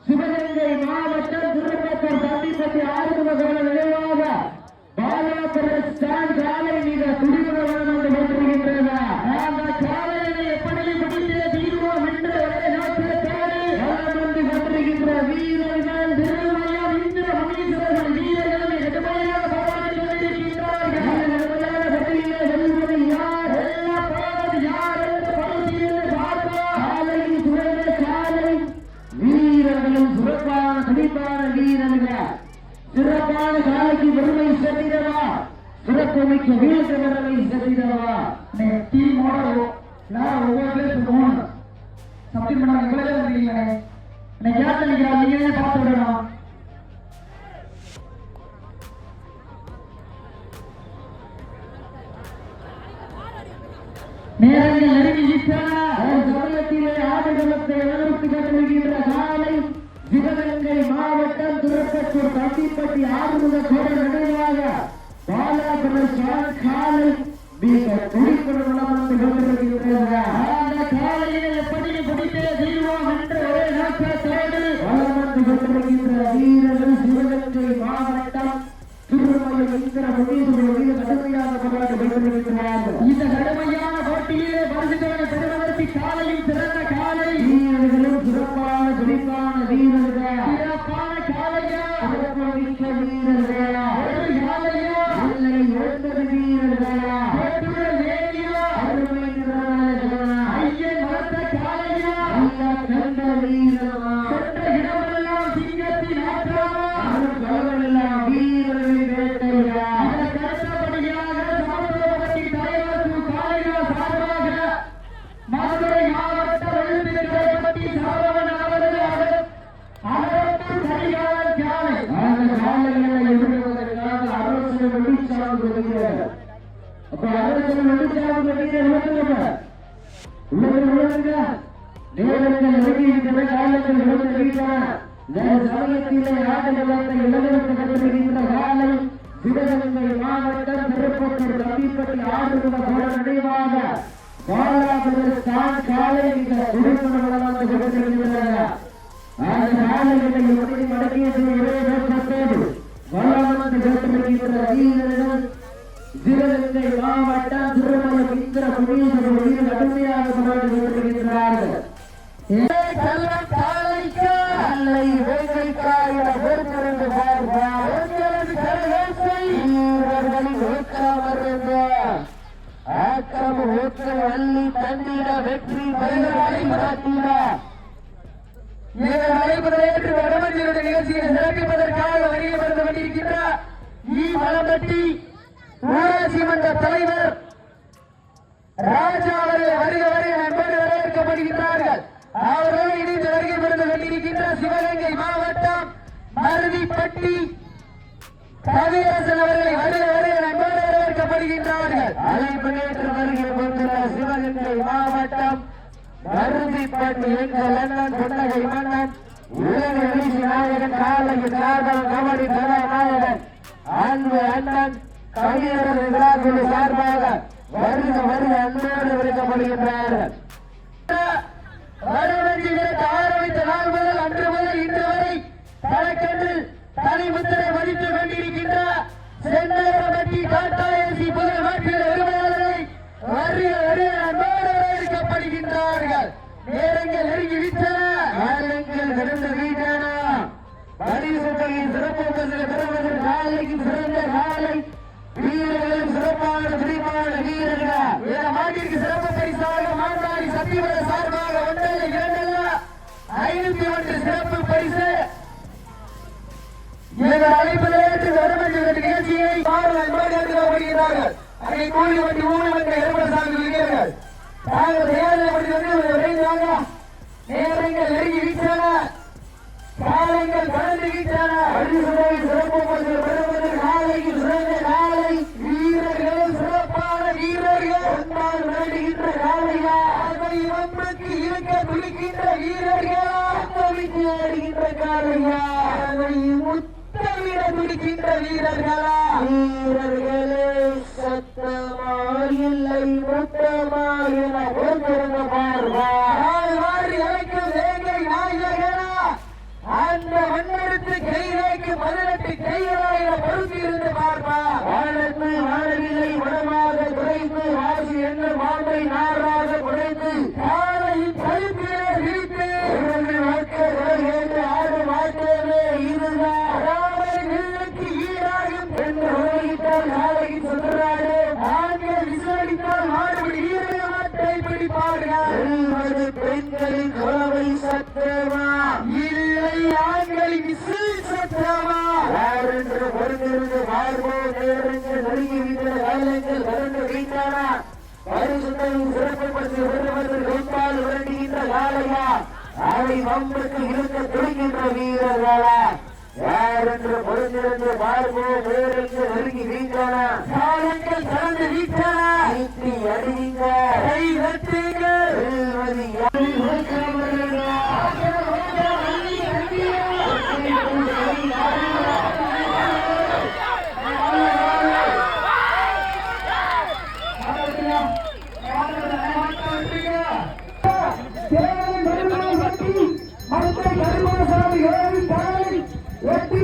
சிவகங்கை மாவட்டம் திருப்பத்தூர் தண்டிப்பட்டி ஆறுமுக நினைவாக பாலாபுரம் ஸ்டாண்ட் காலை மிக துடிப்புடன் வந்து கொண்டிருக்கின்றன. அந்த காலையை எப்படி பிடித்தே தீர்வோம் என்ற ஒரே நோக்கத்தோடு வளம் வந்து கொண்டிருக்கின்ற வீரர்கள் திருமயம் இந்திர மணீஸ்வரர்கள் வீரர்களை கடுமையாக போராடி கொண்டிருக்கின்றார்கள். கடுமையான பட்டியலை வெல்வது யார், எல்லா போவது யார் என்ற பரிசீலனை பார்ப்போம். காலையில் சுழந்த காலை வீரர்களும் சிறப்பான துடிப்பான வீரர்கள். சிறப்பான காலைக்கு பெருமை சேர்த்திடவா, சிறப்பு மிக்க வீரருக்கு பெருமை சேர்த்திடவா. டீமோட ஒவ்வொரு பேருக்கு போகணும். சப்ஜெக்ட் பண்ண இவ்வளவு வந்துருக்கீங்களே, இன்னைக்கு யார் நினைக்கிறாங்க நீங்களே பார்த்து விடணும். நேரங்கள் நெருங்கிவிட்டன. சமயத்திலே ஆடுகளத்தை எதிர்த்து கொண்டிருக்கின்ற காலை சிவகங்கை மாவட்டம் திருப்பத்தூர் தண்டிப்பட்டி ஆறுமுக நினைவாக பாலாபுரம் காலை மிக துடிப்புடன் வந்து கொண்டிருக்கின்றன. அந்த காலையை எப்படி பிடித்தே தீர்வோம் என்ற ஒரே நோக்கத்தோடு வளம் வந்து கொண்டிருக்கின்ற வீரர்கள் சிவகங்கை மாவட்டம் திருமயம் இந்திர மணீஸ்வரர்கள் மீது கடுமையாக போராடி கொண்டிருக்கிறார்கள். இந்த கடுமையான போட்டியிலே பரிசுகளை பெறுவதற்கு காலையில் சிறந்த காலை வீரர்களும் சிறப்பான துடிப்பான வீரர்கள். சிறப்பான காலையா, சிறப்பு மிக்க வீரர்களா, ஒரு காலையா இல்லை 9 வீரர்களா, அருமை நிறங்களா, ஐயன் வளர்த்த காலையா அல்ல கண்ட வீரர்களா, சென்ற இடமெல்லாம் சிங்கத்தின் ஆற்றமா, கலவெல்லாம் வீரர்களின் வேட்டையா. கருத்தபடியாக சமத்துவத்தின் தலைவர் காலையா சார்பாக மதுரை மாவட்ட வெள்ளிப்பட்டி சரவணன் அவர்கள் அதற்கு கரிகாலன் காலை அந்த காலைகளை எதிர்கொள்வதற்காக அரசு வெள்ளிச்சாமி வருகிறார். அப்ப அரசு வெள்ளிச்சாமி வருகிறார். நேரங்கள் நெருங்கிவிட்டன, காலங்கள் நெருங்கிவிட்டன. சமயத்திலே ஆடுகளத்தை இழந்து கொண்டிருக்கின்ற காலை சிவகங்கை மாவட்டம் திருப்பத்தூர் தண்டிப்பட்டி ஆறுமுக நினைவாக பாலாபுரம் ஸ்டாண்ட் காலை மிக துடிப்புடன் வந்து கொண்டிருக்கின்றன. அந்த காலைகளை எப்படி மடக்கியது ஒரே நோக்கத்தோடு வளம் வந்து கொண்டிருக்கின்ற வீரர்கள் சிவகங்கை மாவட்டம் திருமயம் இந்திர மணீஸ்வரர்கள் மீது கடுமையாக போராடி கொண்டிருக்கிறார்கள். சிறப்பிப்பதற்காக வருகை வந்து கொண்டிருக்கின்றார் ஈமலம்பட்டி ஊராட்சி மன்ற தலைவர் ராஜா அவர்கள் வருக வருக நண்பர்கள் வரவேற்கப்படுகின்றார்கள். அவரோடு இணைந்து வருகை வந்து கொண்டிருக்கின்ற சிவகங்கை மாவட்டம் மருதிப்பட்டி கவியரசன் அவர்களை வருக வருக நண்பர்கள் வரவேற்கப்படுகின்றார்கள். அழைப்பு நேற்று வருகை வந்துள்ள சிவகங்கை மாவட்டம் மருதிப்பட்டி எங்கள் அண்ணன் கொண்டகை மன்னன் உலக எழுச்சி நாயகன் காலையில் சார்பாக கபடி நாயகன் அன்பு அண்ணன் கவியரசன் விழாக்குழு சார்பாக வருக வருக அன்போடு விடுக்கப்படுகின்றார்கள். ஆரம்பித்த நாள் முதல் அன்று முதல் இன்று வரை தனக்கென்று தனி முத்திரை மதித்துக் கொண்டிருக்கின்ற செந்தரப்பட்டி காட்டாயசி புதிய நாட்டில் உரிமையாளர்களை வருக வருக அன்போடு வரவேற்கப்படுகின்றார்கள். நேரங்கள் நெருங்கிவிட்டன, காலங்கள் கடந்து விட்டன. பரிசுத்தையின் சிறப்பு பெறுவதற்கு காலைக்கு சிறந்த காலை வீரர்களும் சிறப்பான துடிப்பான வீரர்கள். இந்த மாட்டிற்கு சிறப்பு பரிசாக மாந்தாடி சத்தியவர சார்பாக ஒன்றல்ல இரண்டல்ல 501 சிறப்பு பரிசு. இந்த அழைப்பில் ஏற்று வரும் என்ற நிகழ்ச்சியை வருகிறார்கள். அதை கூலி வண்டி ஊழல் எருமசாமி வருகிறார்கள். தாங்கள் தேர்தல் விரைவாங்க. நேரங்கள் நெருங்கி வீட்டான, காலங்கள் கடந்து வீட்டான. சிறப்பு பெறுவது காலைக்கு சிறந்த காலை வீரர்கள், சிறப்பான வீரர்கள் ஒன்றால் விளையாடுகின்ற காலைகள், இவற்றுக்கு இருக்க துடிக்கின்ற வீரர்கள், ஆடுகின்ற காலைகள், முத்தமிட துடிக்கின்ற வீரர்களா வீரர்களே சத்தமா இல்லை முத்தமா என பொறுத்திருந்த பார்வார் அழைக்கும் வேங்கை நாயகனா விட்டு கைகளாக பொறுத்து இருந்து பார்ப்பா. வாழத்து வாழவில்லை வடமாக குறைத்து வாசி என்ன மாம்பை நாராக குறைத்து காலையின் கழுத்திலே விரித்து கேட்டு ஆடு மாட்டேனே இதுதான் நெல்லுக்கு ஈடாகும் என்று உலகிட்டால் நாளைக்கு சொல்றாரு. ஆண்கள் விசாரித்தால் மாடுபடி ஈரே மாட்டை பிடிப்பார்கள். பெண்களின் குலவை சத்தமா இல்லை ஆண்களின் விசில் சத்தமா யாரென்று பொறுத்திருந்து வாழ்வோம் நேரென்று நெருங்கி வீட்டில் காலங்கள் வறண்டு வீட்டானா பரிசுத்தையும் சிறப்பை பற்றி ஒருவர்கள் வைத்தால் விரட்டுகின்ற காலையா அவை வம்புக்கு இருக்க துடிக்கின்ற வீரர்களா யாரென்று பொறுத்திருந்து வாழ்வோம் நேரென்று நெருங்கி வீட்டானா காலங்கள் கலந்து வீட்டானா நீட்டி அடிங்க கை வெட்டுங்க வெற்றி